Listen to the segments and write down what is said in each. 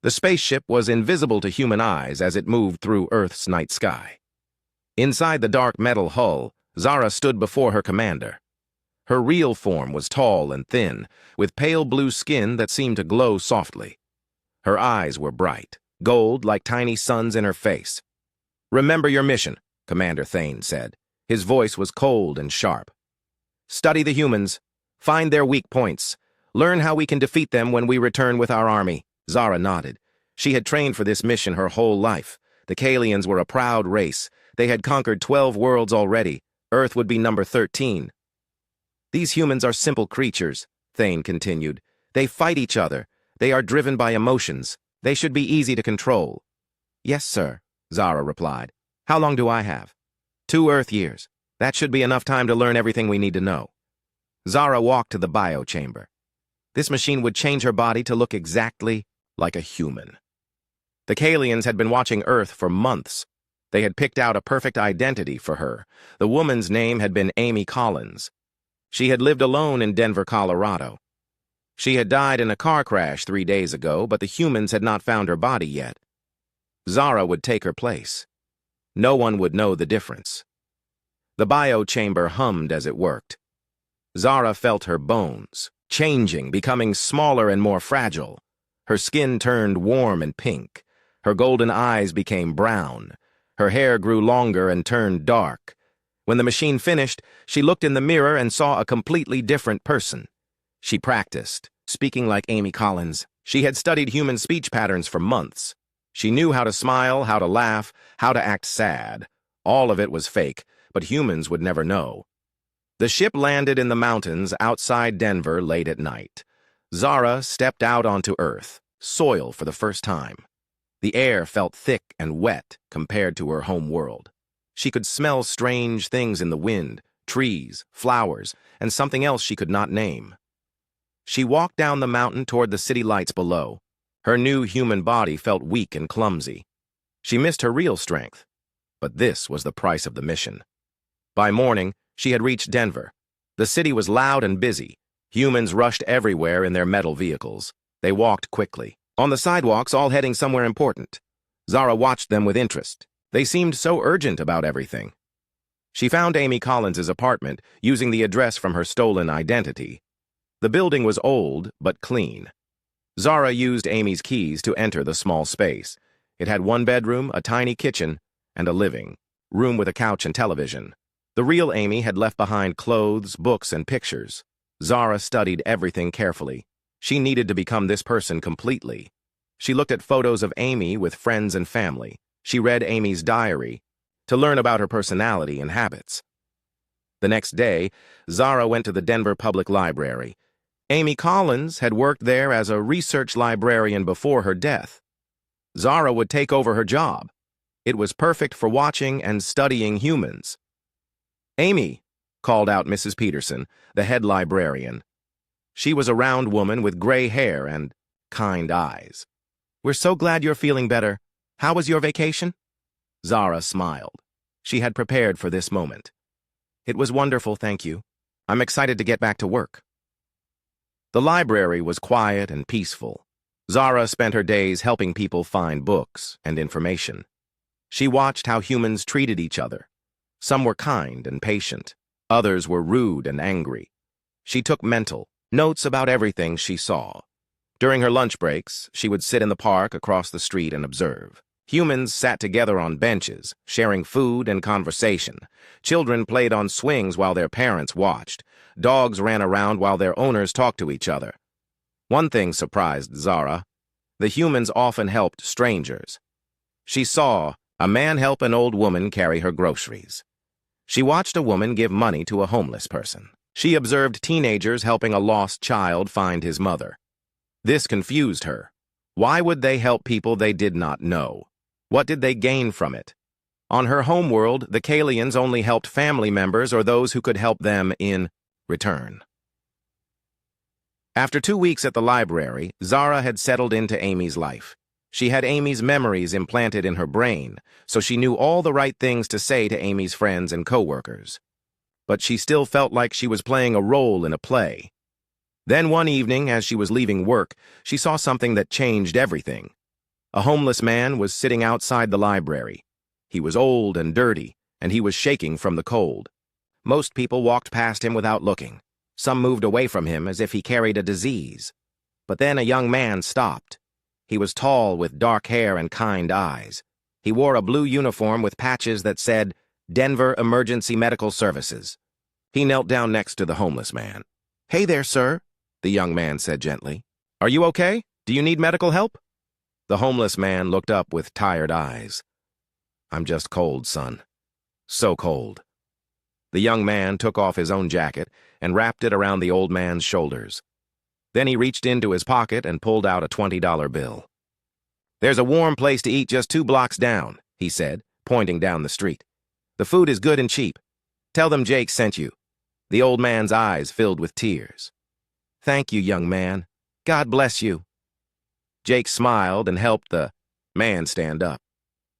The spaceship was invisible to human eyes as it moved through Earth's night sky. Inside the dark metal hull, Zara stood before her commander. Her real form was tall and thin, with pale blue skin that seemed to glow softly. Her eyes were bright, gold like tiny suns in her face. "Remember your mission," Commander Thane said. His voice was cold and sharp. "Study the humans. Find their weak points. Learn how we can defeat them when we return with our army." Zara nodded. She had trained for this mission her whole life. The Kalians were a proud race. They had conquered 12 worlds already. Earth would be number 13. "These humans are simple creatures," Thane continued. "They fight each other. They are driven by emotions. They should be easy to control." "Yes, sir," Zara replied. "How long do I have?" 2 Earth years. That should be enough time to learn everything we need to know." Zara walked to the biochamber. This machine would change her body to look exactly like a human. The Kalians had been watching Earth for months. They had picked out a perfect identity for her. The woman's name had been Amy Collins. She had lived alone in Denver, Colorado. She had died in a car crash 3 days ago, but the humans had not found her body yet. Zara would take her place. No one would know the difference. The biochamber hummed as it worked. Zara felt her bones, changing, becoming smaller and more fragile. Her skin turned warm and pink. Her golden eyes became brown. Her hair grew longer and turned dark. When the machine finished, she looked in the mirror and saw a completely different person. She practiced, speaking like Amy Collins. She had studied human speech patterns for months. She knew how to smile, how to laugh, how to act sad. All of it was fake, but humans would never know. The ship landed in the mountains outside Denver late at night. Zara stepped out onto Earth, soil for the first time. The air felt thick and wet compared to her home world. She could smell strange things in the wind, trees, flowers, and something else she could not name. She walked down the mountain toward the city lights below. Her new human body felt weak and clumsy. She missed her real strength, but this was the price of the mission. By morning, she had reached Denver. The city was loud and busy. Humans rushed everywhere in their metal vehicles. They walked quickly, on the sidewalks, all heading somewhere important. Zara watched them with interest. They seemed so urgent about everything. She found Amy Collins's apartment, using the address from her stolen identity. The building was old, but clean. Zara used Amy's keys to enter the small space. It had 1 bedroom, a tiny kitchen, and a living room with a couch and television. The real Amy had left behind clothes, books, and pictures. Zara studied everything carefully. She needed to become this person completely. She looked at photos of Amy with friends and family. She read Amy's diary to learn about her personality and habits. The next day, Zara went to the Denver Public Library. Amy Collins had worked there as a research librarian before her death. Zara would take over her job. It was perfect for watching and studying humans. "Amy," called out Mrs. Peterson, the head librarian. She was a round woman with gray hair and kind eyes. "We're so glad you're feeling better. How was your vacation?" Zara smiled. She had prepared for this moment. "It was wonderful, thank you. I'm excited to get back to work." The library was quiet and peaceful. Zara spent her days helping people find books and information. She watched how humans treated each other. Some were kind and patient. Others were rude and angry. She took mental notes about everything she saw. During her lunch breaks, she would sit in the park across the street and observe. Humans sat together on benches, sharing food and conversation. Children played on swings while their parents watched. Dogs ran around while their owners talked to each other. One thing surprised Zara. The humans often helped strangers. She saw a man help an old woman carry her groceries. She watched a woman give money to a homeless person. She observed teenagers helping a lost child find his mother. This confused her. Why would they help people they did not know? What did they gain from it? On her homeworld, the Kalians only helped family members or those who could help them in return. After 2 weeks at the library, Zara had settled into Amy's life. She had Amy's memories implanted in her brain, so she knew all the right things to say to Amy's friends and coworkers. But she still felt like she was playing a role in a play. Then one evening, as she was leaving work, she saw something that changed everything. A homeless man was sitting outside the library. He was old and dirty, and he was shaking from the cold. Most people walked past him without looking. Some moved away from him as if he carried a disease. But then a young man stopped. He was tall with dark hair and kind eyes. He wore a blue uniform with patches that said, Denver Emergency Medical Services. He knelt down next to the homeless man. "Hey there, sir," the young man said gently. "Are you okay? Do you need medical help?" The homeless man looked up with tired eyes. "I'm just cold, son. So cold." The young man took off his own jacket and wrapped it around the old man's shoulders. Then he reached into his pocket and pulled out a $20 bill. "There's a warm place to eat just 2 blocks down," he said, pointing down the street. "The food is good and cheap. Tell them Jake sent you." The old man's eyes filled with tears. "Thank you, young man. God bless you." Jake smiled and helped the man stand up.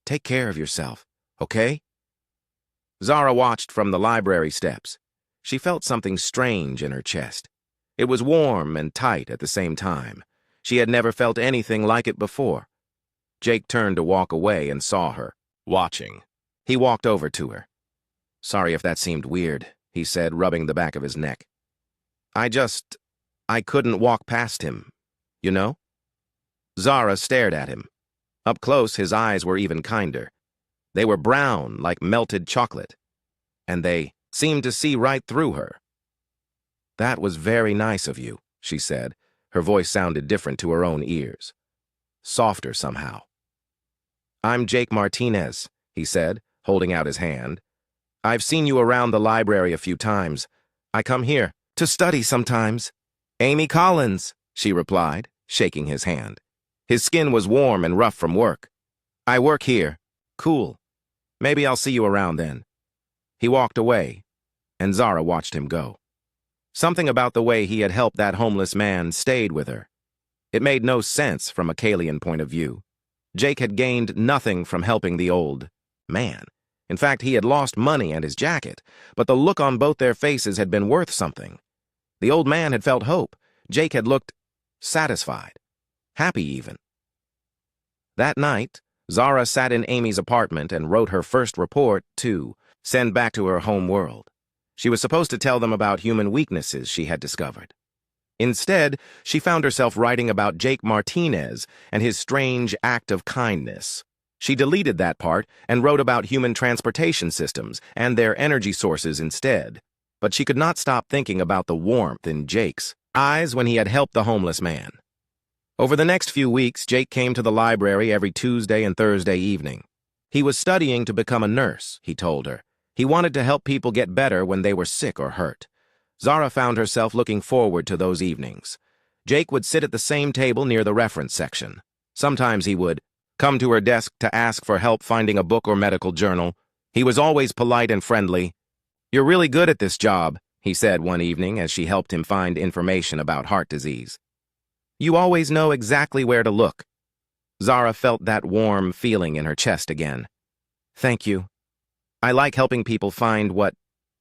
"Take care of yourself, okay?" Zara watched from the library steps. She felt something strange in her chest. It was warm and tight at the same time. She had never felt anything like it before. Jake turned to walk away and saw her, watching. He walked over to her. "Sorry if that seemed weird," he said, rubbing the back of his neck. I couldn't walk past him, you know?" Zara stared at him. Up close, his eyes were even kinder. They were brown, like melted chocolate, and they seemed to see right through her. "That was very nice of you," she said. Her voice sounded different to her own ears. Softer somehow. "I'm Jake Martinez," he said, holding out his hand. "I've seen you around the library a few times. I come here to study sometimes." "Amy Collins," she replied, shaking his hand. His skin was warm and rough from work. "I work here." "Cool. Maybe I'll see you around then." He walked away, and Zara watched him go. Something about the way he had helped that homeless man stayed with her. It made no sense from a Kalian point of view. Jake had gained nothing from helping the old man. In fact, he had lost money and his jacket, but the look on both their faces had been worth something. The old man had felt hope. Jake had looked satisfied, happy even. That night, Zara sat in Amy's apartment and wrote her first report to send back to her home world. She was supposed to tell them about human weaknesses she had discovered. Instead, she found herself writing about Jake Martinez and his strange act of kindness. She deleted that part and wrote about human transportation systems and their energy sources instead. But she could not stop thinking about the warmth in Jake's eyes when he had helped the homeless man. Over the next few weeks, Jake came to the library every Tuesday and Thursday evening. He was studying to become a nurse, he told her. He wanted to help people get better when they were sick or hurt. Zara found herself looking forward to those evenings. Jake would sit at the same table near the reference section. Sometimes he would come to her desk to ask for help finding a book or medical journal. He was always polite and friendly. "You're really good at this job," he said one evening as she helped him find information about heart disease. "You always know exactly where to look." Zara felt that warm feeling in her chest again. "Thank you. I like helping people find what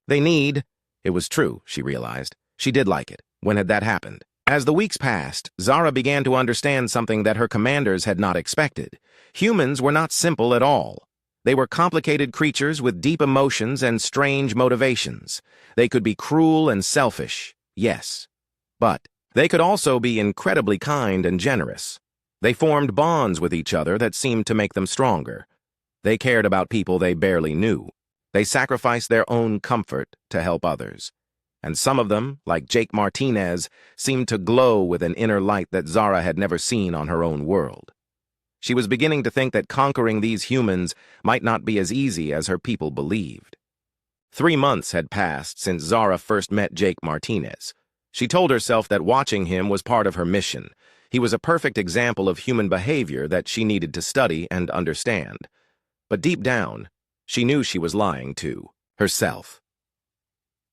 they need." It was true, she realized. She did like it. When had that happened? As the weeks passed, Zara began to understand something that her commanders had not expected. Humans were not simple at all. They were complicated creatures with deep emotions and strange motivations. They could be cruel and selfish, yes. But they could also be incredibly kind and generous. They formed bonds with each other that seemed to make them stronger. They cared about people they barely knew. They sacrificed their own comfort to help others. And some of them, like Jake Martinez, seemed to glow with an inner light that Zara had never seen on her own world. She was beginning to think that conquering these humans might not be as easy as her people believed. 3 months had passed since Zara first met Jake Martinez. She told herself that watching him was part of her mission. He was a perfect example of human behavior that she needed to study and understand. But deep down, she knew she was lying to herself.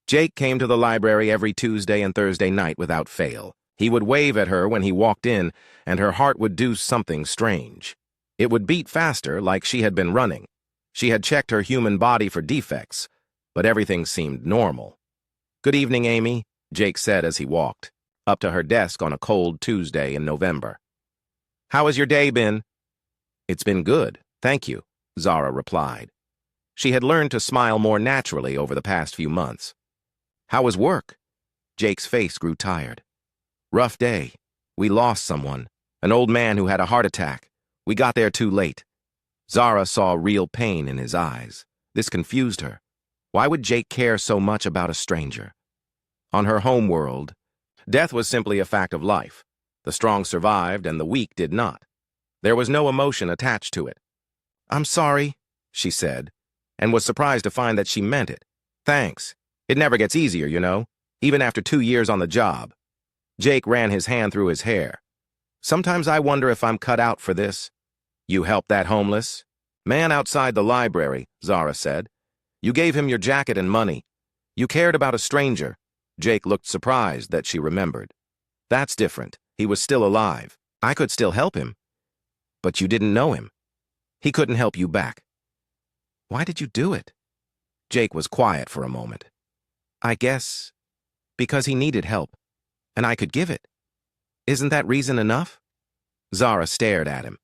Jake came to the library every Tuesday and Thursday night without fail. He would wave at her when he walked in, and her heart would do something strange. It would beat faster, like she had been running. She had checked her human body for defects, but everything seemed normal. "Good evening, Amy," Jake said as he walked up to her desk on a cold Tuesday in November. "How has your day been?" It's been good, thank you, Zara replied. She had learned to smile more naturally over the past few months. How was work? Jake's face grew tired. Rough day. We lost someone, an old man who had a heart attack. We got there too late. Zara saw real pain in his eyes. This confused her. Why would Jake care so much about a stranger? On her home world, death was simply a fact of life. The strong survived and the weak did not. There was no emotion attached to it. I'm sorry, she said, and was surprised to find that she meant it. Thanks. It never gets easier, you know, even after 2 years on the job. Jake ran his hand through his hair. Sometimes I wonder if I'm cut out for this. You helped that homeless man outside the library, Zara said. You gave him your jacket and money. You cared about a stranger. Jake looked surprised that she remembered. That's different. He was still alive. I could still help him. But you didn't know him. He couldn't help you back. Why did you do it? Jake was quiet for a moment. I guess because he needed help, and I could give it. Isn't that reason enough? Zara stared at him.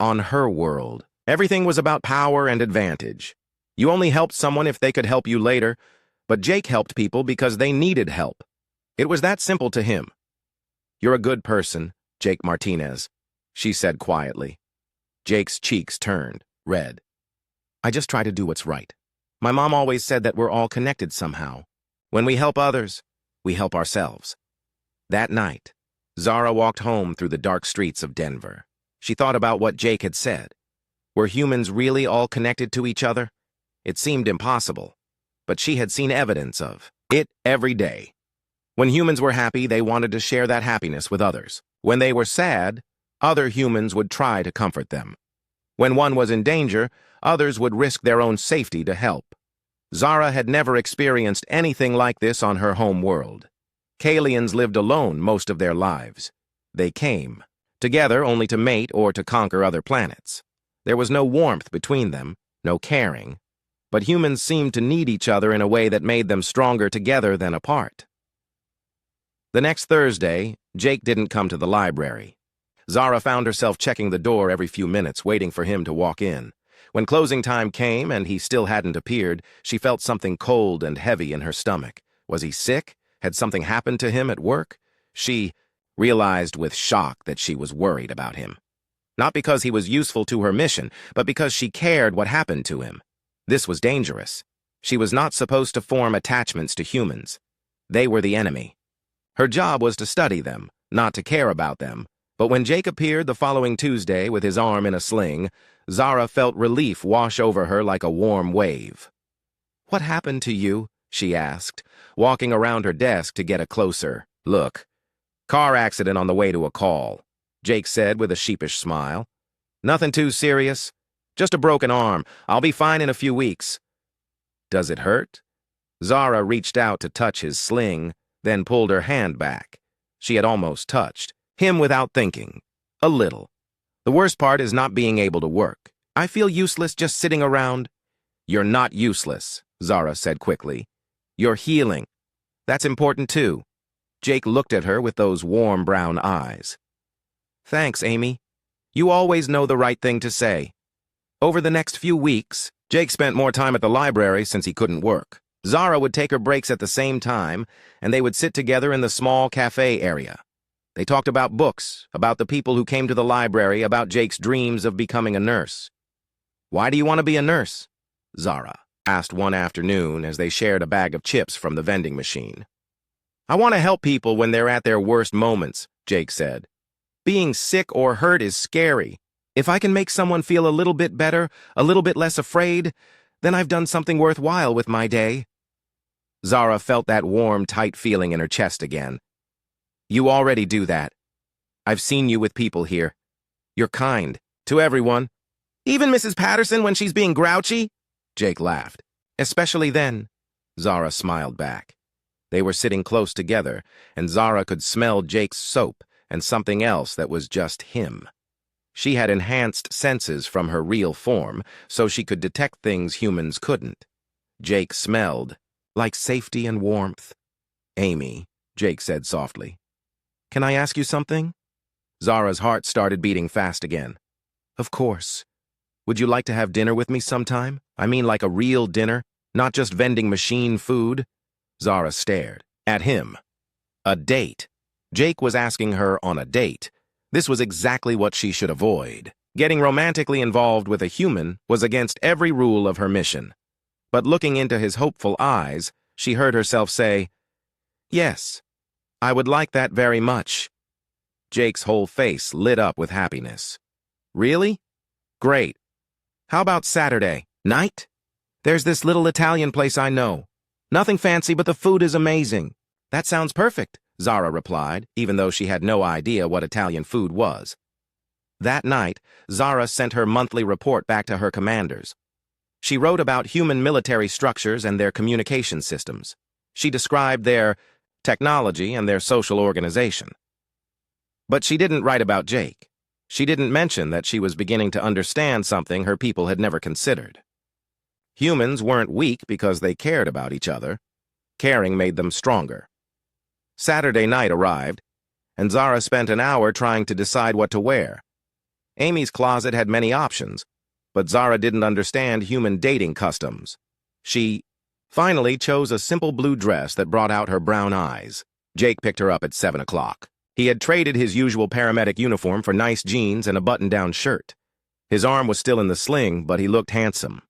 On her world, everything was about power and advantage. You only helped someone if they could help you later, but Jake helped people because they needed help. It was that simple to him. You're a good person, Jake Martinez, she said quietly. Jake's cheeks turned red. I just try to do what's right. My mom always said that we're all connected somehow. When we help others, we help ourselves. That night, Zara walked home through the dark streets of Denver. She thought about what Jake had said. Were humans really all connected to each other? It seemed impossible, but she had seen evidence of it every day. When humans were happy, they wanted to share that happiness with others. When they were sad, other humans would try to comfort them. When one was in danger, others would risk their own safety to help. Zara had never experienced anything like this on her home world. Kalians lived alone most of their lives. They came, together only to mate or to conquer other planets. There was no warmth between them, no caring, but humans seemed to need each other in a way that made them stronger together than apart. The next Thursday, Jake didn't come to the library. Zara found herself checking the door every few minutes, waiting for him to walk in. When closing time came and he still hadn't appeared, she felt something cold and heavy in her stomach. Was he sick? Had something happened to him at work? She realized with shock that she was worried about him. Not because he was useful to her mission, but because she cared what happened to him. This was dangerous. She was not supposed to form attachments to humans. They were the enemy. Her job was to study them, not to care about them. But when Jake appeared the following Tuesday with his arm in a sling, Zara felt relief wash over her like a warm wave. What happened to you? She asked, walking around her desk to get a closer look. Car accident on the way to a call, Jake said with a sheepish smile. Nothing too serious. Just a broken arm. I'll be fine in a few weeks. Does it hurt? Zara reached out to touch his sling, then pulled her hand back. She had almost touched him without thinking. A little. The worst part is not being able to work. I feel useless just sitting around. You're not useless, Zara said quickly. You're healing. That's important too. Jake looked at her with those warm brown eyes. Thanks, Amy. You always know the right thing to say. Over the next few weeks, Jake spent more time at the library since he couldn't work. Zara would take her breaks at the same time, and they would sit together in the small cafe area. They talked about books, about the people who came to the library, about Jake's dreams of becoming a nurse. Why do you want to be a nurse? Zara asked one afternoon as they shared a bag of chips from the vending machine. I want to help people when they're at their worst moments, Jake said. Being sick or hurt is scary. If I can make someone feel a little bit better, a little bit less afraid, then I've done something worthwhile with my day. Zara felt that warm, tight feeling in her chest again. You already do that. I've seen you with people here. You're kind to everyone. Even Mrs. Patterson when she's being grouchy? Jake laughed. Especially then. Zara smiled back. They were sitting close together, and Zara could smell Jake's soap and something else that was just him. She had enhanced senses from her real form, so she could detect things humans couldn't. Jake smelled like safety and warmth. Amy, Jake said softly. Can I ask you something? Zara's heart started beating fast again. Of course. Would you like to have dinner with me sometime? I mean like a real dinner, not just vending machine food? Zara stared at him. A date. Jake was asking her on a date. This was exactly what she should avoid. Getting romantically involved with a human was against every rule of her mission. But looking into his hopeful eyes, she heard herself say, "Yes, I would like that very much." Jake's whole face lit up with happiness. "Really? Great. How about Saturday night? There's this little Italian place I know. Nothing fancy, but the food is amazing." "That sounds perfect," Zara replied, even though she had no idea what Italian food was. That night, Zara sent her monthly report back to her commanders. She wrote about human military structures and their communication systems. She described their technology and their social organization. But she didn't write about Jake. She didn't mention that she was beginning to understand something her people had never considered. Humans weren't weak because they cared about each other. Caring made them stronger. Saturday night arrived, and Zara spent an hour trying to decide what to wear. Amy's closet had many options, but Zara didn't understand human dating customs. She finally chose a simple blue dress that brought out her brown eyes. Jake picked her up at 7 o'clock. He had traded his usual paramedic uniform for nice jeans and a button-down shirt. His arm was still in the sling, but he looked handsome.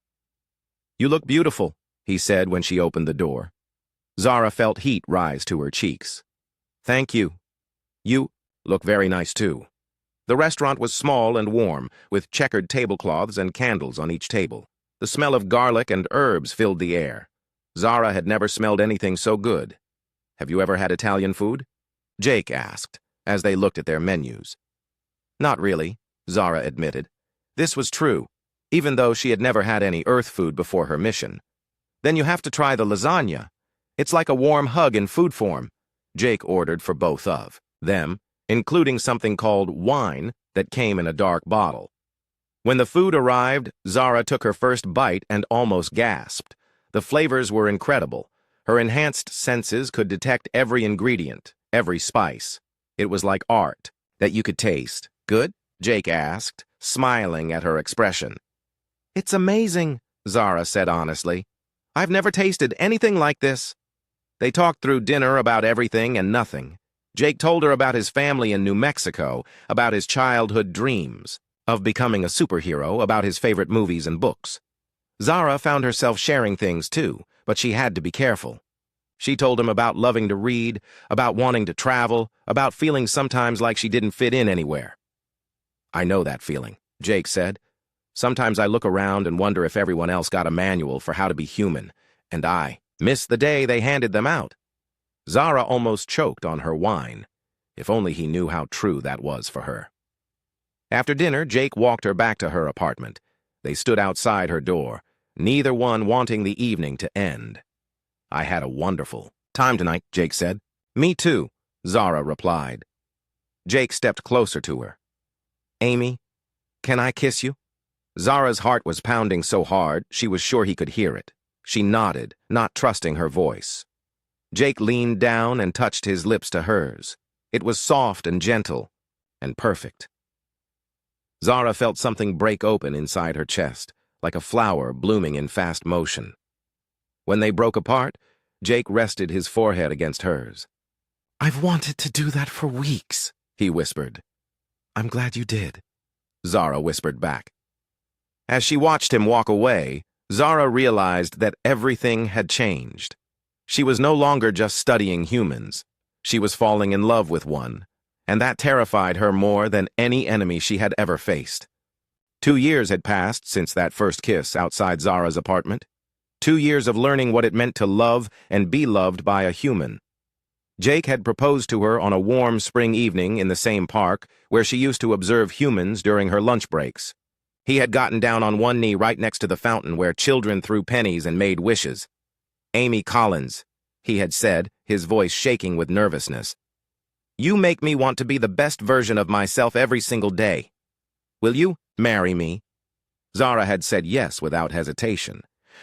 "You look beautiful," he said when she opened the door. Zara felt heat rise to her cheeks. "Thank you. You look very nice, too." The restaurant was small and warm, with checkered tablecloths and candles on each table. The smell of garlic and herbs filled the air. Zara had never smelled anything so good. "Have you ever had Italian food?" Jake asked, as they looked at their menus. "Not really," Zara admitted. This was true, even though she had never had any Earth food before her mission. "Then you have to try the lasagna. It's like a warm hug in food form." Jake ordered for both of them, including something called wine that came in a dark bottle. When the food arrived, Zara took her first bite and almost gasped. The flavors were incredible. Her enhanced senses could detect every ingredient, every spice. It was like art that you could taste. "Good?" Jake asked, smiling at her expression. "It's amazing," Zara said honestly. "I've never tasted anything like this." They talked through dinner about everything and nothing. Jake told her about his family in New Mexico, about his childhood dreams, of becoming a superhero, about his favorite movies and books. Zara found herself sharing things too, but she had to be careful. She told him about loving to read, about wanting to travel, about feeling sometimes like she didn't fit in anywhere. "I know that feeling," Jake said. "Sometimes I look around and wonder if everyone else got a manual for how to be human, and I miss the day they handed them out." Zara almost choked on her wine. If only he knew how true that was for her. After dinner, Jake walked her back to her apartment. They stood outside her door, neither one wanting the evening to end. "I had a wonderful time tonight," Jake said. "Me too," Zara replied. Jake stepped closer to her. "Amy, can I kiss you?" Zara's heart was pounding so hard she was sure he could hear it. She nodded, not trusting her voice. Jake leaned down and touched his lips to hers. It was soft and gentle, and perfect. Zara felt something break open inside her chest, like a flower blooming in fast motion. When they broke apart, Jake rested his forehead against hers. "I've wanted to do that for weeks," he whispered. "I'm glad you did," Zara whispered back. As she watched him walk away, Zara realized that everything had changed. She was no longer just studying humans. She was falling in love with one, and that terrified her more than any enemy she had ever faced. 2 years had passed since that first kiss outside Zara's apartment. 2 years of learning what it meant to love and be loved by a human. Jake had proposed to her on a warm spring evening in the same park where she used to observe humans during her lunch breaks. He had gotten down on one knee right next to the fountain where children threw pennies and made wishes. "Amy Collins," he had said, his voice shaking with nervousness. "You make me want to be the best version of myself every single day. Will you marry me?" Zara had said yes without hesitation.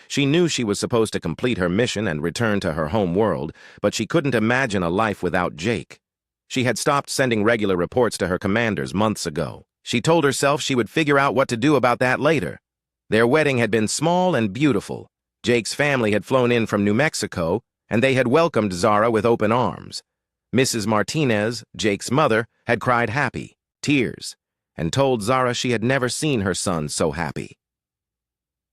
She knew she was supposed to complete her mission and return to her home world, but she couldn't imagine a life without Jake. She had stopped sending regular reports to her commanders months ago. She told herself she would figure out what to do about that later. Their wedding had been small and beautiful. Jake's family had flown in from New Mexico, and they had welcomed Zara with open arms. Mrs. Martinez, Jake's mother, had cried happy, tears, and told Zara she had never seen her son so happy.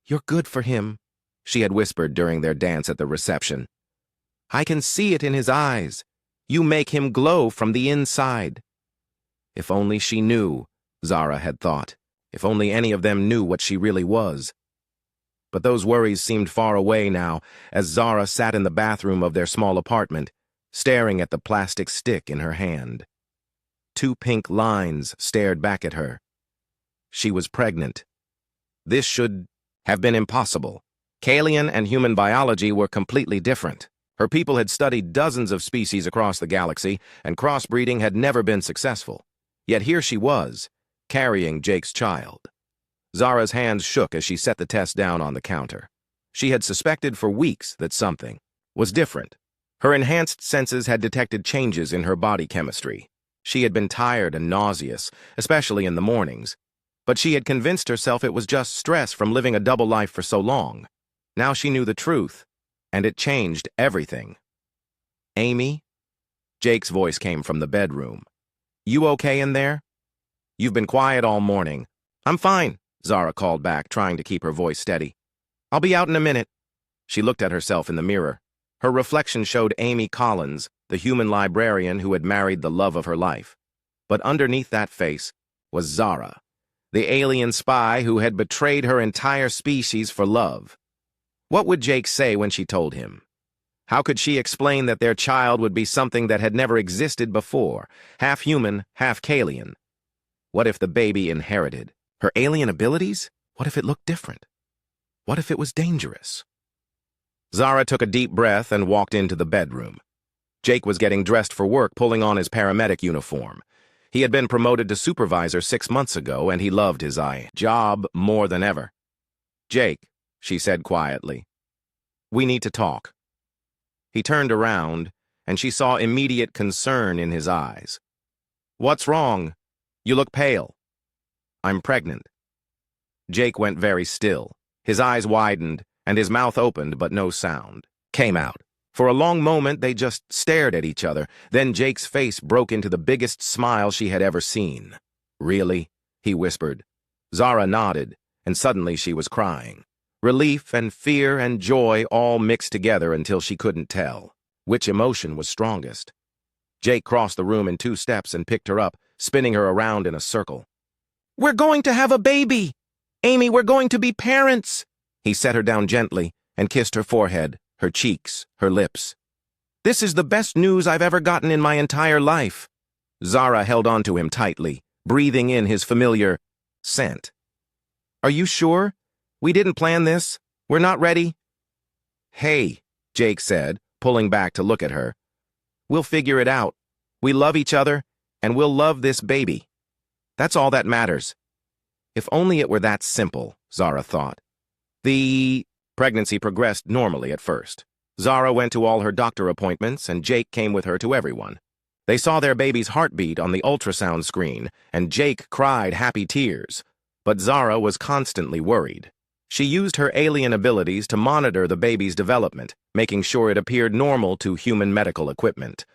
"You're good for him," she had whispered during their dance at the reception. "I can see it in his eyes. You make him glow from the inside." If only she knew, Zara had thought. If only any of them knew what she really was. But those worries seemed far away now as Zara sat in the bathroom of their small apartment, staring at the plastic stick in her hand. 2 pink lines stared back at her. She was pregnant. This should have been impossible. Kalian and human biology were completely different. Her people had studied dozens of species across the galaxy, and crossbreeding had never been successful. Yet here she was, carrying Jake's child. Zara's hands shook as she set the test down on the counter. She had suspected for weeks that something was different. Her enhanced senses had detected changes in her body chemistry. She had been tired and nauseous, especially in the mornings. But she had convinced herself it was just stress from living a double life for so long. Now she knew the truth, and it changed everything. "Amy?" Jake's voice came from the bedroom. "You okay in there? You've been quiet all morning." "I'm fine," Zara called back, trying to keep her voice steady. "I'll be out in a minute." She looked at herself in the mirror. Her reflection showed Amy Collins, the human librarian who had married the love of her life. But underneath that face was Zara, the alien spy who had betrayed her entire species for love. What would Jake say when she told him? How could she explain that their child would be something that had never existed before, half human, half Kalian? What if the baby inherited her alien abilities? What if it looked different? What if it was dangerous? Zara took a deep breath and walked into the bedroom. Jake was getting dressed for work, pulling on his paramedic uniform. He had been promoted to supervisor 6 months ago, and he loved his job more than ever. "Jake," she said quietly, "we need to talk." He turned around, and she saw immediate concern in his eyes. "What's wrong? You look pale." "I'm pregnant." Jake went very still. His eyes widened, and his mouth opened, but no sound came out. For a long moment, they just stared at each other. Then Jake's face broke into the biggest smile she had ever seen. "Really?" he whispered. Zara nodded, and suddenly she was crying. Relief and fear and joy all mixed together until she couldn't tell which emotion was strongest. Jake crossed the room in 2 steps and picked her up, spinning her around in a circle. "We're going to have a baby! Amy, we're going to be parents!" He set her down gently and kissed her forehead, her cheeks, her lips. "This is the best news I've ever gotten in my entire life." Zara held onto him tightly, breathing in his familiar scent. "Are you sure? We didn't plan this. We're not ready." "Hey," Jake said, pulling back to look at her. "We'll figure it out. We love each other, and we'll love this baby. That's all that matters." If only it were that simple, Zara thought. The pregnancy progressed normally at first. Zara went to all her doctor appointments, and Jake came with her to everyone. They saw their baby's heartbeat on the ultrasound screen, and Jake cried happy tears. But Zara was constantly worried. She used her alien abilities to monitor the baby's development, making sure it appeared normal to human medical equipment.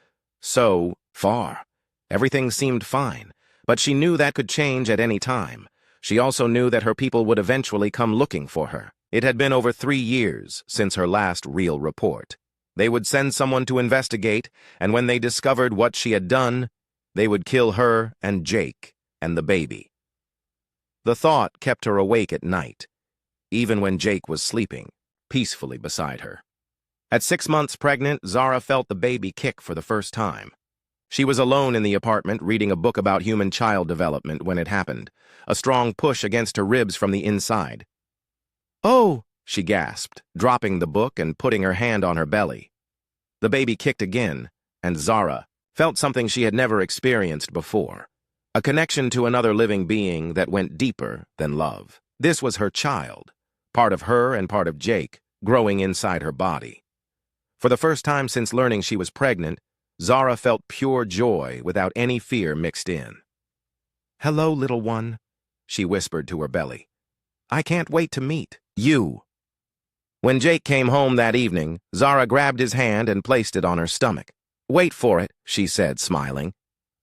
So far, everything seemed fine, but she knew that could change at any time. She also knew that her people would eventually come looking for her. It had been over 3 years since her last real report. They would send someone to investigate, and when they discovered what she had done, they would kill her and Jake and the baby. The thought kept her awake at night, even when Jake was sleeping peacefully beside her. At 6 months pregnant, Zara felt the baby kick for the first time. She was alone in the apartment reading a book about human child development when it happened, a strong push against her ribs from the inside. "Oh!" she gasped, dropping the book and putting her hand on her belly. The baby kicked again, and Zara felt something she had never experienced before, a connection to another living being that went deeper than love. This was her child, part of her and part of Jake, growing inside her body. For the first time since learning she was pregnant, Zara felt pure joy without any fear mixed in. "Hello, little one," she whispered to her belly. "I can't wait to meet you." When Jake came home that evening, Zara grabbed his hand and placed it on her stomach. "Wait for it," she said, smiling.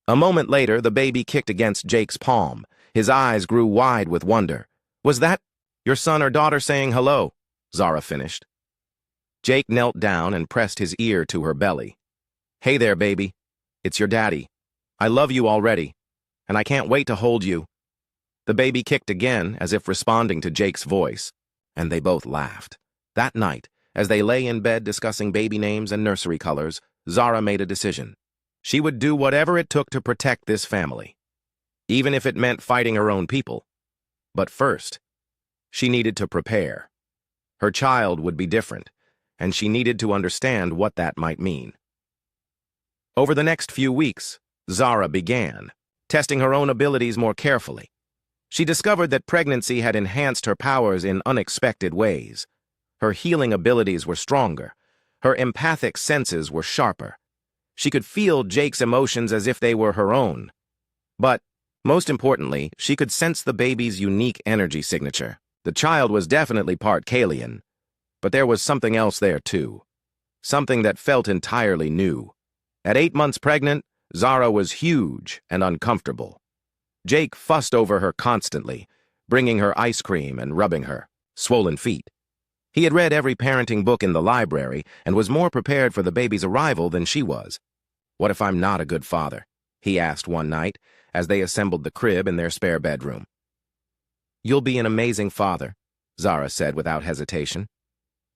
A moment later, the baby kicked against Jake's palm. His eyes grew wide with wonder. "Was that your son or daughter saying hello?" Zara finished. Jake knelt down and pressed his ear to her belly. "Hey there, baby. It's your daddy. I love you already, and I can't wait to hold you." The baby kicked again, as if responding to Jake's voice, and they both laughed. That night, as they lay in bed discussing baby names and nursery colors, Zara made a decision. She would do whatever it took to protect this family, even if it meant fighting her own people. But first, she needed to prepare. Her child would be different, and she needed to understand what that might mean. Over the next few weeks, Zara began, testing her own abilities more carefully. She discovered that pregnancy had enhanced her powers in unexpected ways. Her healing abilities were stronger. Her empathic senses were sharper. She could feel Jake's emotions as if they were her own. But, most importantly, she could sense the baby's unique energy signature. The child was definitely part Kalian, but there was something else there too. Something that felt entirely new. At 8 months pregnant, Zara was huge and uncomfortable. Jake fussed over her constantly, bringing her ice cream and rubbing her swollen feet. He had read every parenting book in the library and was more prepared for the baby's arrival than she was. "What if I'm not a good father?" he asked one night as they assembled the crib in their spare bedroom. "You'll be an amazing father," Zara said without hesitation.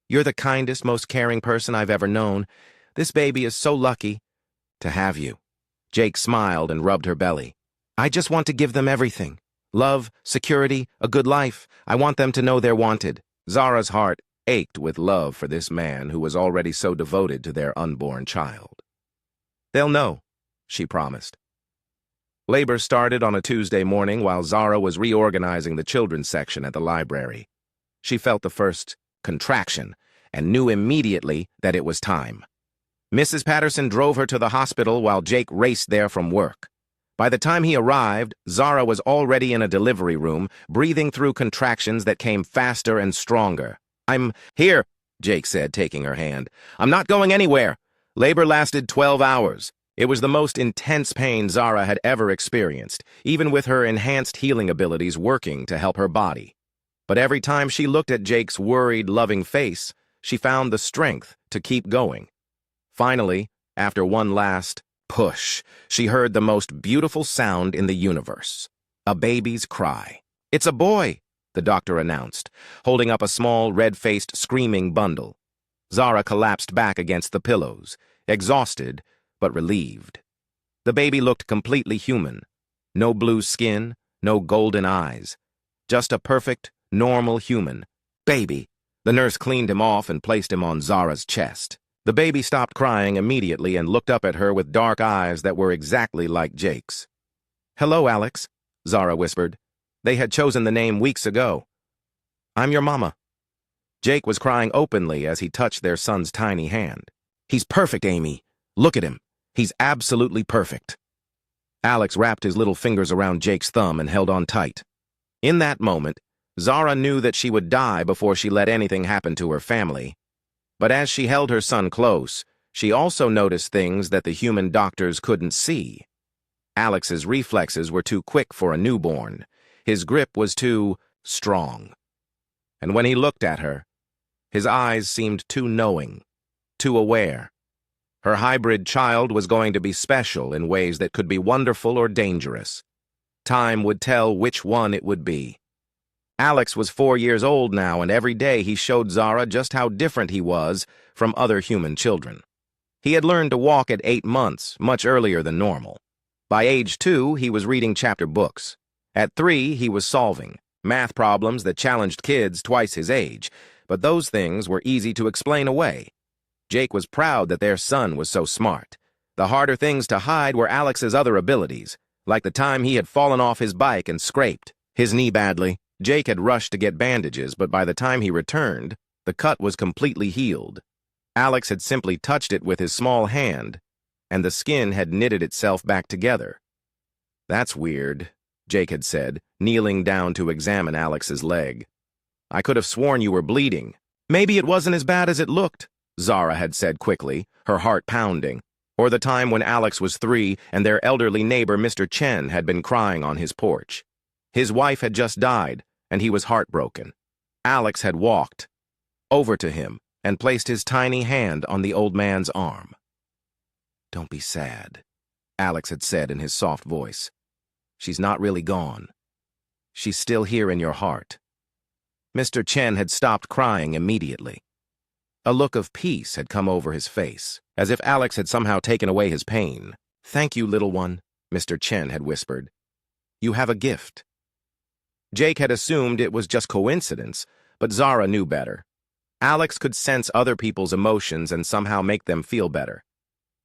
"You're the kindest, most caring person I've ever known. This baby is so lucky to have you." Jake smiled and rubbed her belly. "I just want to give them everything. Love, security, a good life. I want them to know they're wanted." Zara's heart ached with love for this man who was already so devoted to their unborn child. "They'll know," she promised. Labor started on a Tuesday morning while Zara was reorganizing the children's section at the library. She felt the first contraction and knew immediately that it was time. Mrs. Patterson drove her to the hospital while Jake raced there from work. By the time he arrived, Zara was already in a delivery room, breathing through contractions that came faster and stronger. "I'm here," Jake said, taking her hand. "I'm not going anywhere." Labor lasted 12 hours. It was the most intense pain Zara had ever experienced, even with her enhanced healing abilities working to help her body. But every time she looked at Jake's worried, loving face, she found the strength to keep going. Finally, after one last push, she heard the most beautiful sound in the universe. A baby's cry. "It's a boy," the doctor announced, holding up a small, red-faced, screaming bundle. Zara collapsed back against the pillows, exhausted but relieved. The baby looked completely human. No blue skin, no golden eyes. Just a perfect, normal human. "Baby." The nurse cleaned him off and placed him on Zara's chest. The baby stopped crying immediately and looked up at her with dark eyes that were exactly like Jake's. "Hello, Alex," Zara whispered. They had chosen the name weeks ago. "I'm your mama." Jake was crying openly as he touched their son's tiny hand. "He's perfect, Amy. Look at him. He's absolutely perfect." Alex wrapped his little fingers around Jake's thumb and held on tight. In that moment, Zara knew that she would die before she let anything happen to her family. But as she held her son close, she also noticed things that the human doctors couldn't see. Alex's reflexes were too quick for a newborn. His grip was too strong. And when he looked at her, his eyes seemed too knowing, too aware. Her hybrid child was going to be special in ways that could be wonderful or dangerous. Time would tell which one it would be. Alex was 4 years old now, and every day he showed Zara just how different he was from other human children. He had learned to walk at 8 months, much earlier than normal. By age 2, he was reading chapter books. At 3, he was solving math problems that challenged kids twice his age, but those things were easy to explain away. Jake was proud that their son was so smart. The harder things to hide were Alex's other abilities, like the time he had fallen off his bike and scraped his knee badly. Jake had rushed to get bandages, but by the time he returned, the cut was completely healed. Alex had simply touched it with his small hand, and the skin had knitted itself back together. "That's weird," Jake had said, kneeling down to examine Alex's leg. I could have sworn you were bleeding. Maybe it wasn't as bad as it looked, Zara had said quickly, her heart pounding. Or the time when Alex was 3 and their elderly neighbor Mr. Chen had been crying on his porch. His wife had just died, and he was heartbroken. Alex had walked over to him and placed his tiny hand on the old man's arm. Don't be sad, Alex had said in his soft voice. She's not really gone. She's still here in your heart. Mr. Chen had stopped crying immediately. A look of peace had come over his face, as if Alex had somehow taken away his pain. Thank you, little one, Mr. Chen had whispered. You have a gift. Jake had assumed it was just coincidence, but Zara knew better. Alex could sense other people's emotions and somehow make them feel better.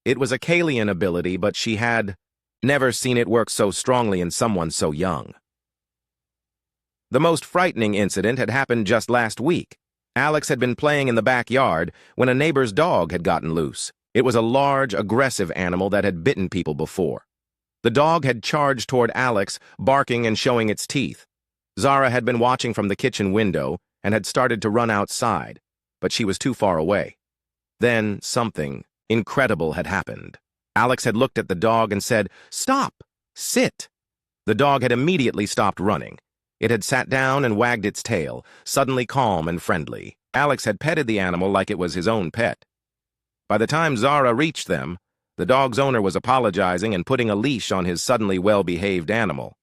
It was a Kalian ability, but she had never seen it work so strongly in someone so young. The most frightening incident had happened just last week. Alex had been playing in the backyard when a neighbor's dog had gotten loose. It was a large, aggressive animal that had bitten people before. The dog had charged toward Alex, barking and showing its teeth. Zara had been watching from the kitchen window and had started to run outside, but she was too far away. Then something incredible had happened. Alex had looked at the dog and said, "Stop! Sit!" The dog had immediately stopped running. It had sat down and wagged its tail, suddenly calm and friendly. Alex had petted the animal like it was his own pet. By the time Zara reached them, the dog's owner was apologizing and putting a leash on his suddenly well-behaved animal.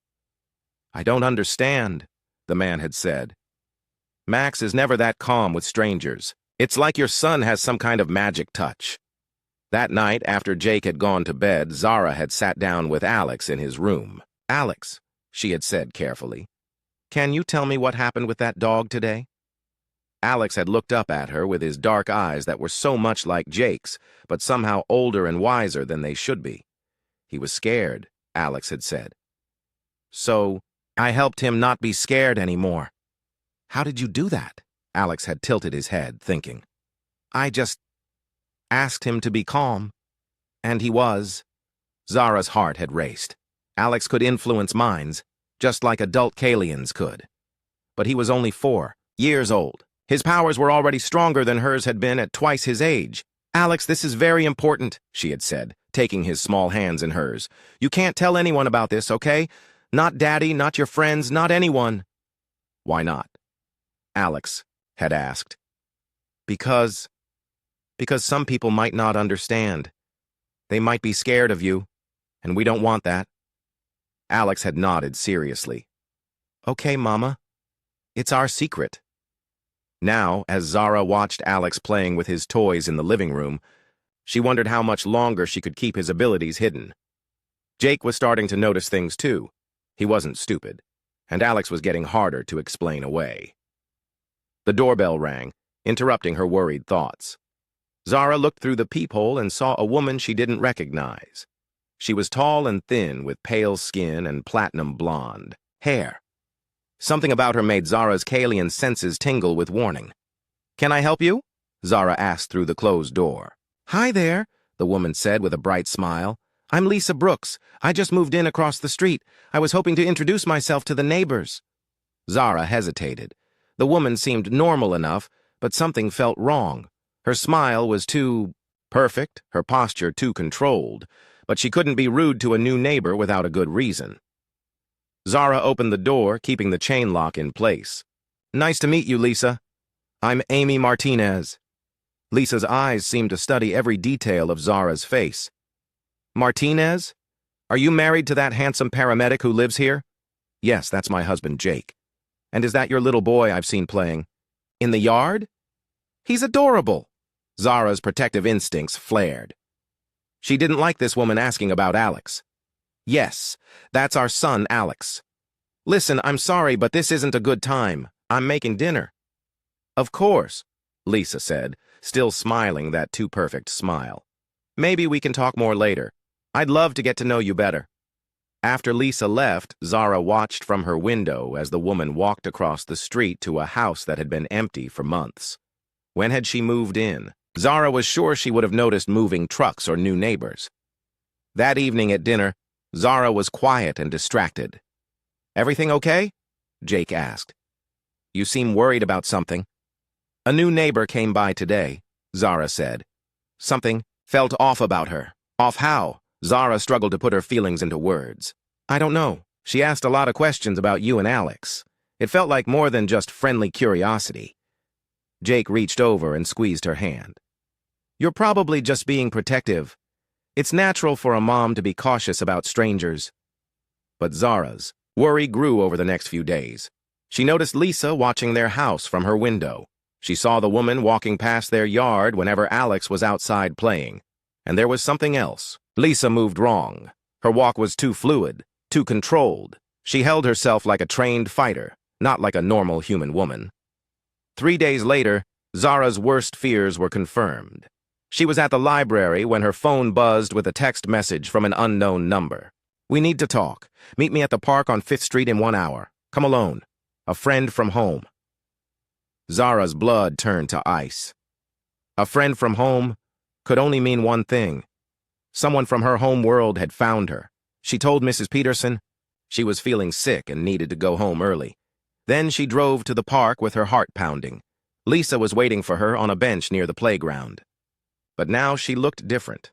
I don't understand, the man had said. Max is never that calm with strangers. It's like your son has some kind of magic touch. That night, after Jake had gone to bed, Zara had sat down with Alex in his room. Alex, she had said carefully, can you tell me what happened with that dog today? Alex had looked up at her with his dark eyes that were so much like Jake's, but somehow older and wiser than they should be. He was scared, Alex had said. So, I helped him not be scared anymore. How did you do that? Alex had tilted his head, thinking. I just asked him to be calm. And he was. Zara's heart had raced. Alex could influence minds, just like adult Kalians could. But he was only 4 years old. His powers were already stronger than hers had been at twice his age. Alex, this is very important, she had said, taking his small hands in hers. You can't tell anyone about this, okay? Not Daddy, not your friends, not anyone. Why not? Alex had asked. Because some people might not understand. They might be scared of you, and we don't want that. Alex had nodded seriously. Okay, Mama. It's our secret. Now, as Zara watched Alex playing with his toys in the living room, she wondered how much longer she could keep his abilities hidden. Jake was starting to notice things too. He wasn't stupid, and Alex was getting harder to explain away. The doorbell rang, interrupting her worried thoughts. Zara looked through the peephole and saw a woman she didn't recognize. She was tall and thin, with pale skin and platinum blonde hair. Something about her made Zara's Kalian senses tingle with warning. Can I help you? Zara asked through the closed door. Hi there, the woman said with a bright smile. I'm Lisa Brooks. I just moved in across the street. I was hoping to introduce myself to the neighbors. Zara hesitated. The woman seemed normal enough, but something felt wrong. Her smile was too perfect, her posture too controlled, but she couldn't be rude to a new neighbor without a good reason. Zara opened the door, keeping the chain lock in place. Nice to meet you, Lisa. I'm Amy Martinez. Lisa's eyes seemed to study every detail of Zara's face. Martinez? Are you married to that handsome paramedic who lives here? Yes, that's my husband, Jake. And is that your little boy I've seen playing? In the yard? He's adorable. Zara's protective instincts flared. She didn't like this woman asking about Alex. Yes, that's our son, Alex. Listen, I'm sorry, but this isn't a good time. I'm making dinner. Of course, Lisa said, still smiling that too-perfect smile. Maybe we can talk more later. I'd love to get to know you better. After Lisa left, Zara watched from her window as the woman walked across the street to a house that had been empty for months. When had she moved in? Zara was sure she would have noticed moving trucks or new neighbors. That evening at dinner, Zara was quiet and distracted. Everything okay? Jake asked. You seem worried about something. A new neighbor came by today, Zara said. Something felt off about her. Off how? Zara struggled to put her feelings into words. I don't know. She asked a lot of questions about you and Alex. It felt like more than just friendly curiosity. Jake reached over and squeezed her hand. You're probably just being protective. It's natural for a mom to be cautious about strangers. But Zara's worry grew over the next few days. She noticed Lisa watching their house from her window. She saw the woman walking past their yard whenever Alex was outside playing. And there was something else. Lisa moved wrong. Her walk was too fluid, too controlled. She held herself like a trained fighter, not like a normal human woman. 3 days later, Zara's worst fears were confirmed. She was at the library when her phone buzzed with a text message from an unknown number. We need to talk. Meet me at the park on 5th Street in 1 hour. Come alone. A friend from home. Zara's blood turned to ice. A friend from home could only mean one thing. Someone from her home world had found her. She told Mrs. Peterson she was feeling sick and needed to go home early. Then she drove to the park with her heart pounding. Lisa was waiting for her on a bench near the playground. But now she looked different.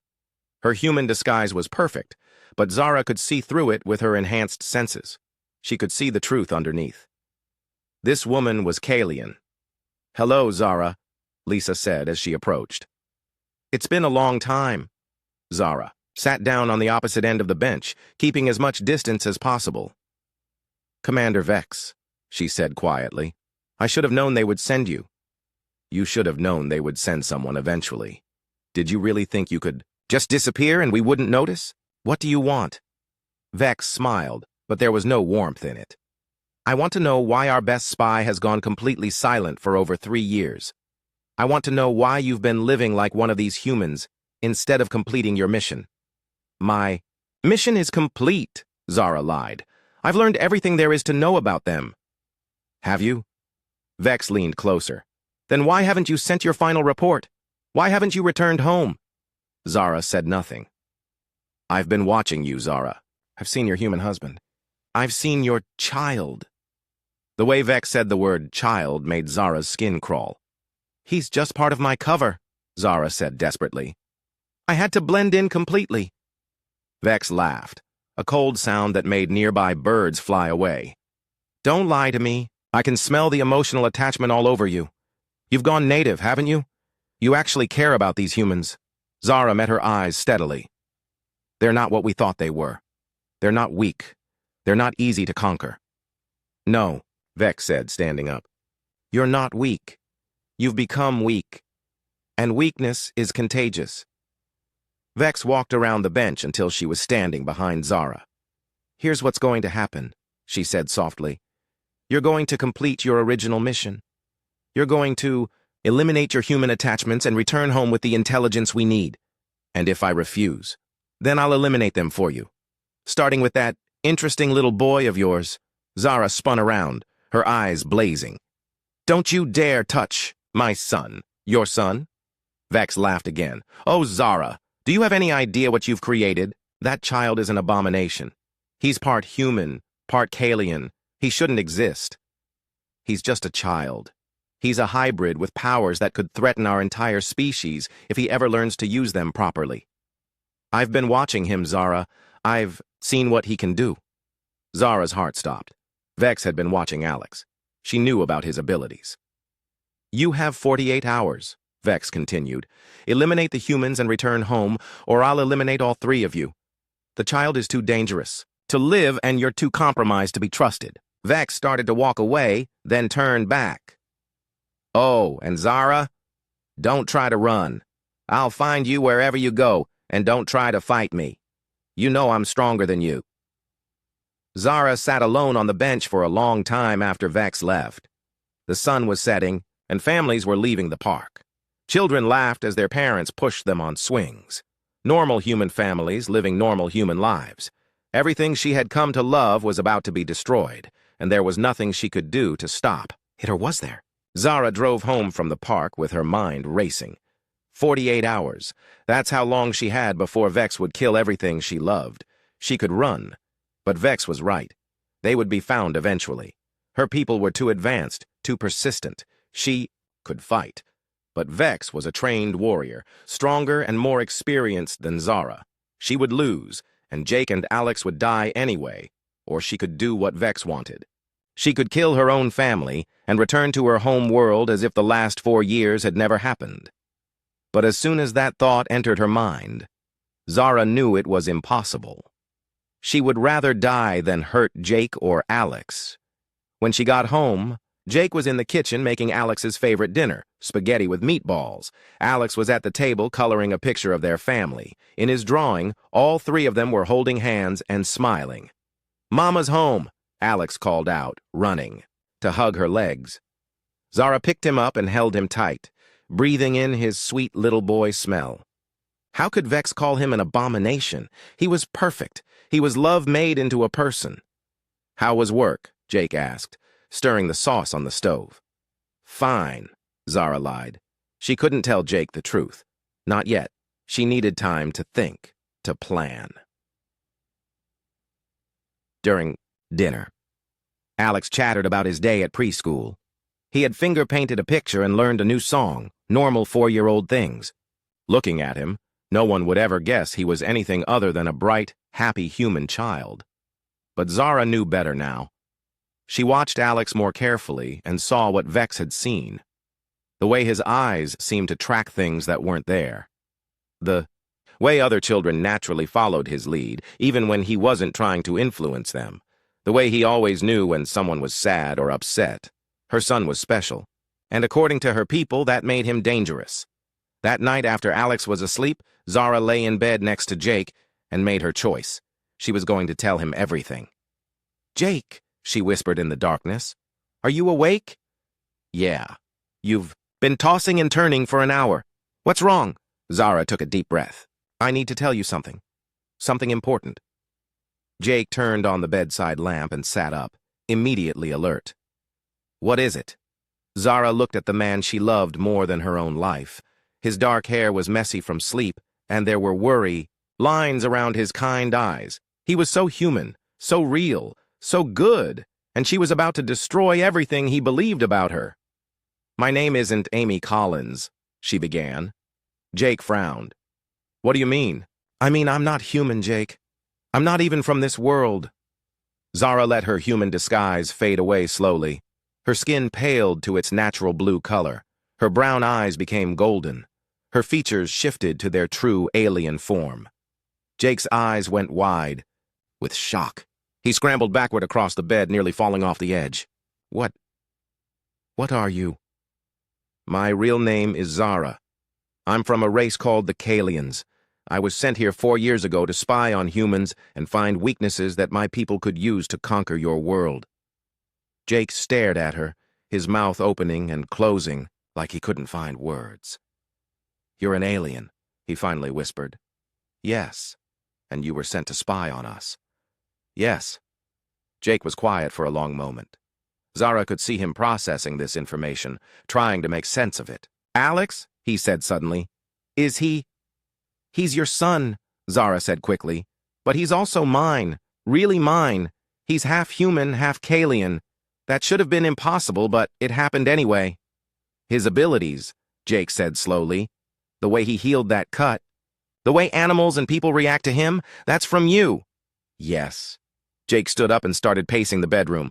Her human disguise was perfect, but Zara could see through it with her enhanced senses. She could see the truth underneath. This woman was Kalian. Hello, Zara, Lisa said as she approached. It's been a long time. Zara sat down on the opposite end of the bench, keeping as much distance as possible. Commander Vex, she said quietly. I should have known they would send you. You should have known they would send someone eventually. Did you really think you could just disappear and we wouldn't notice? What do you want? Vex smiled, but there was no warmth in it. I want to know why our best spy has gone completely silent for over 3 years. I want to know why you've been living like one of these humans instead of completing your mission. My mission is complete, Zara lied. I've learned everything there is to know about them. Have you? Vex leaned closer. Then why haven't you sent your final report? Why haven't you returned home? Zara said nothing. I've been watching you, Zara. I've seen your human husband. I've seen your child. The way Vex said the word child made Zara's skin crawl. He's just part of my cover, Zara said desperately. I had to blend in completely. Vex laughed, a cold sound that made nearby birds fly away. Don't lie to me. I can smell the emotional attachment all over you. You've gone native, haven't you? You actually care about these humans. Zara met her eyes steadily. They're not what we thought they were. They're not weak. They're not easy to conquer. No, Vex said, standing up. You're not weak. You've become weak. And weakness is contagious. Vex walked around the bench until she was standing behind Zara. Here's what's going to happen, she said softly. You're going to complete your original mission. You're going to eliminate your human attachments and return home with the intelligence we need. And if I refuse, then I'll eliminate them for you. Starting with that interesting little boy of yours. Zara spun around, her eyes blazing. Don't you dare touch my son. Your son? Vex laughed again. Oh, Zara, do you have any idea what you've created? That child is an abomination. He's part human, part Kalian. He shouldn't exist. He's just a child. He's a hybrid with powers that could threaten our entire species if he ever learns to use them properly. I've been watching him, Zara. I've seen what he can do. Zara's heart stopped. Vex had been watching Alex. She knew about his abilities. You have 48 hours, Vex continued. Eliminate the humans and return home, or I'll eliminate all 3 of you. The child is too dangerous to live, and you're too compromised to be trusted. Vex started to walk away, then turned back. Oh, and Zara, don't try to run. I'll find you wherever you go, and don't try to fight me. You know I'm stronger than you. Zara sat alone on the bench for a long time after Vex left. The sun was setting, and families were leaving the park. Children laughed as their parents pushed them on swings. Normal human families living normal human lives. Everything she had come to love was about to be destroyed, and there was nothing she could do to stop it, or was there? Zara drove home from the park with her mind racing. 48 hours. That's how long she had before Vex would kill everything she loved. She could run. But Vex was right. They would be found eventually. Her people were too advanced, too persistent. She could fight. But Vex was a trained warrior, stronger and more experienced than Zara. She would lose, and Jake and Alex would die anyway, or she could do what Vex wanted. She could kill her own family and return to her home world as if the last 4 years had never happened. But as soon as that thought entered her mind, Zara knew it was impossible. She would rather die than hurt Jake or Alex. When she got home, Jake was in the kitchen making Alex's favorite dinner, spaghetti with meatballs. Alex was at the table coloring a picture of their family. In his drawing, all 3 of them were holding hands and smiling. "Mama's home," Alex called out, running, to hug her legs. Zara picked him up and held him tight, breathing in his sweet little boy smell. How could Vex call him an abomination? He was perfect. He was love made into a person. "How was work?" Jake asked, stirring the sauce on the stove. "Fine," Zara lied. She couldn't tell Jake the truth. Not yet. She needed time to think, to plan. During dinner, Alex chattered about his day at preschool. He had finger-painted a picture and learned a new song, normal 4-year-old things. Looking at him, no one would ever guess he was anything other than a bright, happy human child. But Zara knew better now. She watched Alex more carefully and saw what Vex had seen. The way his eyes seemed to track things that weren't there. The way other children naturally followed his lead, even when he wasn't trying to influence them. The way he always knew when someone was sad or upset. Her son was special, and according to her people, that made him dangerous. That night after Alex was asleep, Zara lay in bed next to Jake and made her choice. She was going to tell him everything. "Jake," she whispered in the darkness, "are you awake?" "Yeah. You've been tossing and turning for an hour. What's wrong?" Zara took a deep breath. "I need to tell you something. Something important." Jake turned on the bedside lamp and sat up, immediately alert. "What is it?" Zara looked at the man she loved more than her own life. His dark hair was messy from sleep, and there were worry lines around his kind eyes. He was so human, so real, so good, and she was about to destroy everything he believed about her. "My name isn't Amy Collins," she began. Jake frowned. "What do you mean?" "I mean, I'm not human, Jake. I'm not even from this world." Zara let her human disguise fade away slowly. Her skin paled to its natural blue color. Her brown eyes became golden. Her features shifted to their true alien form. Jake's eyes went wide, with shock. He scrambled backward across the bed, nearly falling off the edge. What are you?" "My real name is Zara. I'm from a race called the Kalians. I was sent here 4 years ago to spy on humans and find weaknesses that my people could use to conquer your world." Jake stared at her, his mouth opening and closing like he couldn't find words. "You're an alien," he finally whispered. "Yes. And you were sent to spy on us." "Yes." Jake was quiet for a long moment. Zara could see him processing this information, trying to make sense of it. "Alex," he said suddenly. "Is he—" "He's your son," Zara said quickly. "But he's also mine, really mine. He's half human, half Kalian. That should have been impossible, but it happened anyway." "His abilities," Jake said slowly. "The way he healed that cut. The way animals and people react to him, that's from you." "Yes." Jake stood up and started pacing the bedroom.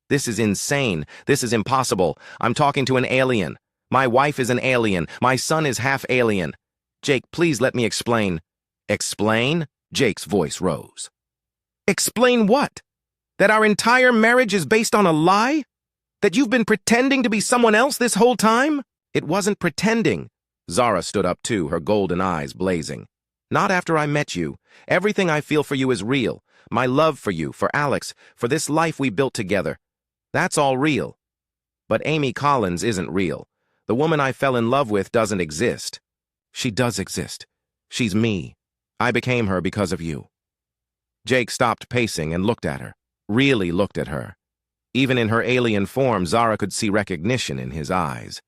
"This is insane. This is impossible. I'm talking to an alien. My wife is an alien. My son is half alien. Jake, please let me explain." "Explain?" Jake's voice rose. "Explain what? That our entire marriage is based on a lie? That you've been pretending to be someone else this whole time?" "It wasn't pretending." Zara stood up too, her golden eyes blazing. "Not after I met you. Everything I feel for you is real. My love for you, for Alex, for this life we built together. That's all real. But Amy Collins isn't real. The woman I fell in love with doesn't exist." "She does exist. She's me. I became her because of you." Jake stopped pacing and looked at her, really looked at her. Even in her alien form, Zara could see recognition in his eyes.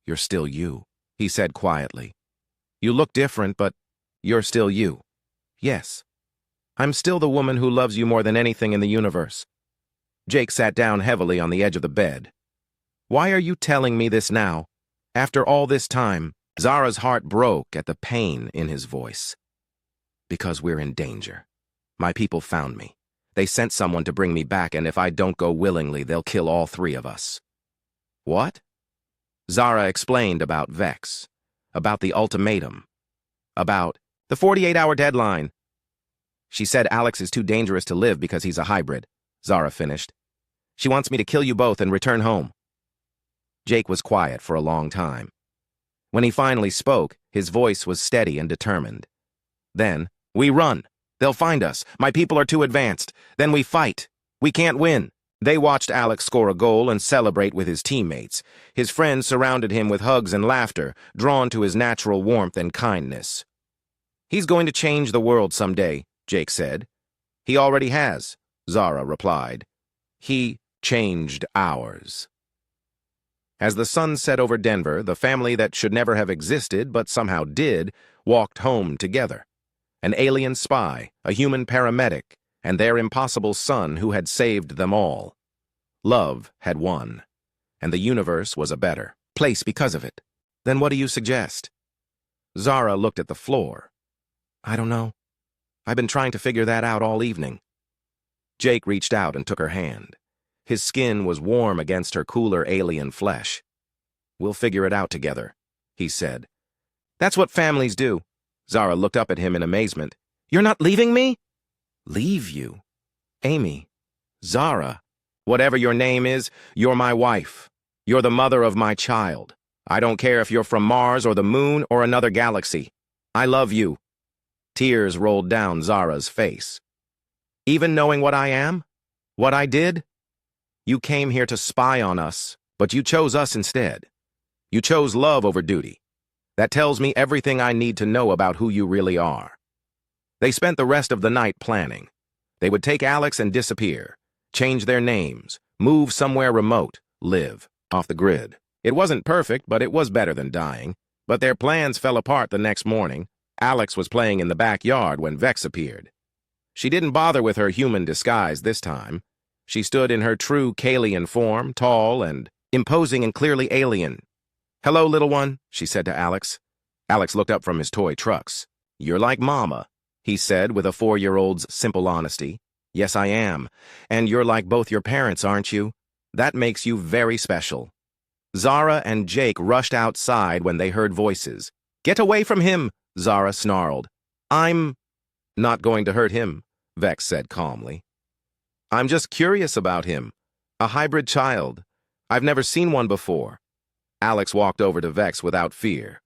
"You're still you," he said quietly. "You look different, but you're still you." "Yes. I'm still the woman who loves you more than anything in the universe. Jake sat down heavily on the edge of the bed. Why are you telling me this now? After all this time, Zara's heart broke at the pain in his voice. Because we're in danger. My people found me. They sent someone to bring me back, and if I don't go willingly, they'll kill all three of us. What? Zara explained about Vex, about the ultimatum, about the 48-hour deadline. She said Alex is too dangerous to live because he's a hybrid, Zara finished. She wants me to kill you both and return home. Jake was quiet for a long time. When he finally spoke, his voice was steady and determined. Then, we run. They'll find us. My people are too advanced. Then we fight. We can't win. They watched Alex score a goal and celebrate with his teammates. His friends surrounded him with hugs and laughter, drawn to his natural warmth and kindness. He's going to change the world someday, Jake said. He already has, Zara replied. He changed ours. As the sun set over Denver, the family that should never have existed but somehow did walked home together. An alien spy, a human paramedic, and their impossible son who had saved them all. Love had won, and the universe was a better place because of it. Then what do you suggest? Zara looked at the floor. I don't know. I've been trying to figure that out all evening. Jake reached out and took her hand. His skin was warm against her cooler alien flesh. We'll figure it out together, he said. That's what families do. Zara looked up at him in amazement. You're not leaving me? Leave you? Amy. Zara. Whatever your name is, you're my wife. You're the mother of my child. I don't care if you're from Mars or the moon or another galaxy. I love you. Tears rolled down Zara's face. Even knowing what I am? What I did? You came here to spy on us, but you chose us instead. You chose love over duty. That tells me everything I need to know about who you really are. They spent the rest of the night planning. They would take Alex and disappear, change their names, move somewhere remote, live off the grid. It wasn't perfect, but it was better than dying. But their plans fell apart the next morning. Alex was playing in the backyard when Vex appeared. She didn't bother with her human disguise this time. She stood in her true Kalian form, tall and imposing and clearly alien. Hello, little one, she said to Alex. Alex looked up from his toy trucks. You're like Mama, he said with a 4-year-old's simple honesty. Yes, I am. And you're like both your parents, aren't you? That makes you very special. Zara and Jake rushed outside when they heard voices. Get away from him, Zara snarled. I'm not going to hurt him, Vex said calmly. I'm just curious about him. A hybrid child. I've never seen one before. Alex walked over to Vex without fear.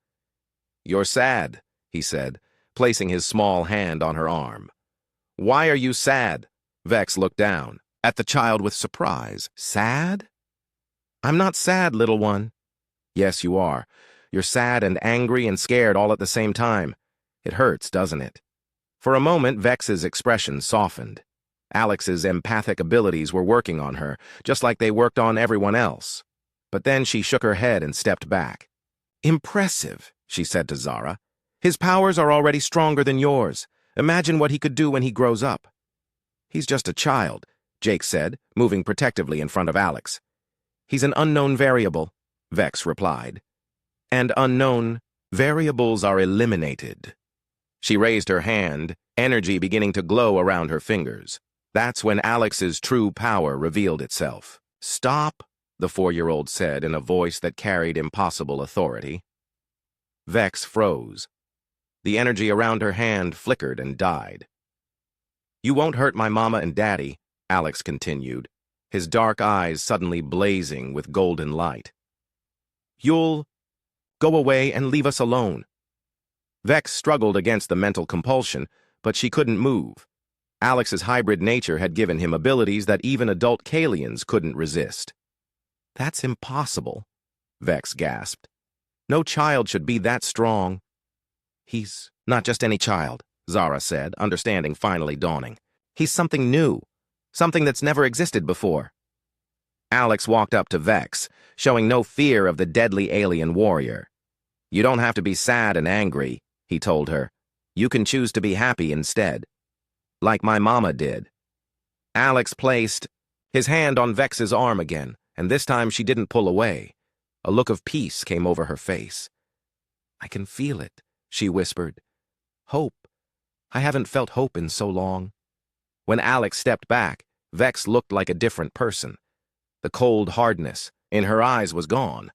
You're sad, he said, placing his small hand on her arm. Why are you sad? Vex looked down at the child with surprise. Sad? I'm not sad, little one. Yes, you are. You're sad and angry and scared all at the same time. It hurts, doesn't it? For a moment, Vex's expression softened. Alex's empathic abilities were working on her, just like they worked on everyone else. But then she shook her head and stepped back. Impressive, she said to Zara. His powers are already stronger than yours. Imagine what he could do when he grows up. He's just a child, Jake said, moving protectively in front of Alex. He's an unknown variable, Vex replied. And unknown variables are eliminated. She raised her hand, energy beginning to glow around her fingers. That's when Alex's true power revealed itself. Stop, the 4-year-old said in a voice that carried impossible authority. Vex froze. The energy around her hand flickered and died. You won't hurt my mama and daddy, Alex continued, his dark eyes suddenly blazing with golden light. You'll go away and leave us alone. Vex struggled against the mental compulsion, but she couldn't move. Alex's hybrid nature had given him abilities that even adult Kalians couldn't resist. That's impossible, Vex gasped. No child should be that strong. He's not just any child, Zara said, understanding finally dawning. He's something new, something that's never existed before. Alex walked up to Vex, showing no fear of the deadly alien warrior. You don't have to be sad and angry, he told her. You can choose to be happy instead. Like my mama did. Alex placed his hand on Vex's arm again, and this time she didn't pull away. A look of peace came over her face. "I can feel it," she whispered. "Hope. I haven't felt hope in so long." When Alex stepped back, Vex looked like a different person. The cold hardness in her eyes was gone.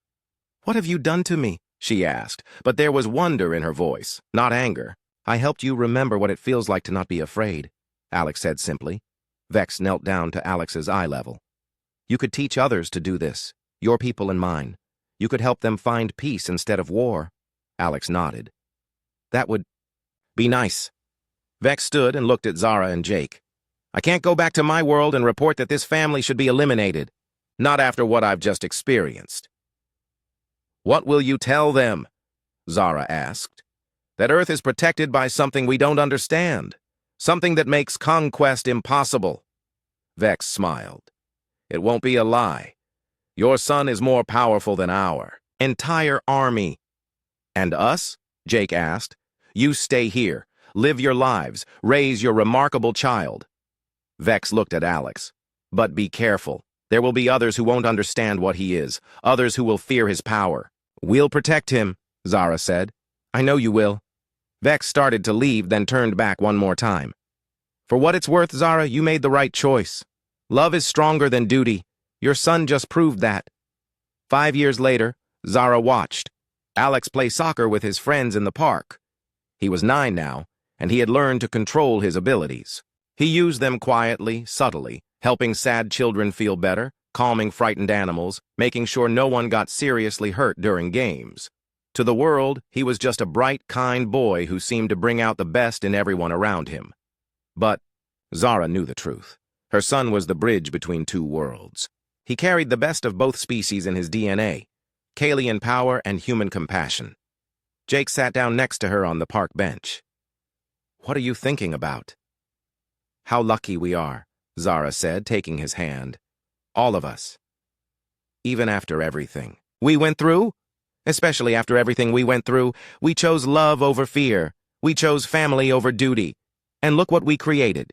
"What have you done to me?" she asked, but there was wonder in her voice, not anger. "I helped you remember what it feels like to not be afraid," Alex said simply. Vex knelt down to Alex's eye level. "You could teach others to do this, your people and mine. You could help them find peace instead of war." Alex nodded. "That would be nice." Vex stood and looked at Zara and Jake. "I can't go back to my world and report that this family should be eliminated. Not after what I've just experienced." "What will you tell them?" Zara asked. "That Earth is protected by something we don't understand. Something that makes conquest impossible." Vex smiled. "It won't be a lie. Your son is more powerful than our entire army." "And us?" Jake asked. "You stay here, live your lives, raise your remarkable child." Vex looked at Alex. "But be careful. There will be others who won't understand what he is, others who will fear his power." "We'll protect him," Zara said. "I know you will." Vex started to leave, then turned back one more time. "For what it's worth, Zara, you made the right choice. Love is stronger than duty. Your son just proved that." 5 years later, Zara watched Alex play soccer with his friends in the park. He was 9 now, and he had learned to control his abilities. He used them quietly, subtly, helping sad children feel better, calming frightened animals, making sure no one got seriously hurt during games. To the world, he was just a bright, kind boy who seemed to bring out the best in everyone around him. But Zara knew the truth. Her son was the bridge between two worlds. He carried the best of both species in his DNA, Kalian power and human compassion. Jake sat down next to her on the park bench. "What are you thinking about?" "How lucky we are," Zara said, taking his hand. "All of us. Even after everything we went through, especially after everything we went through, we chose love over fear. We chose family over duty. And look what we created.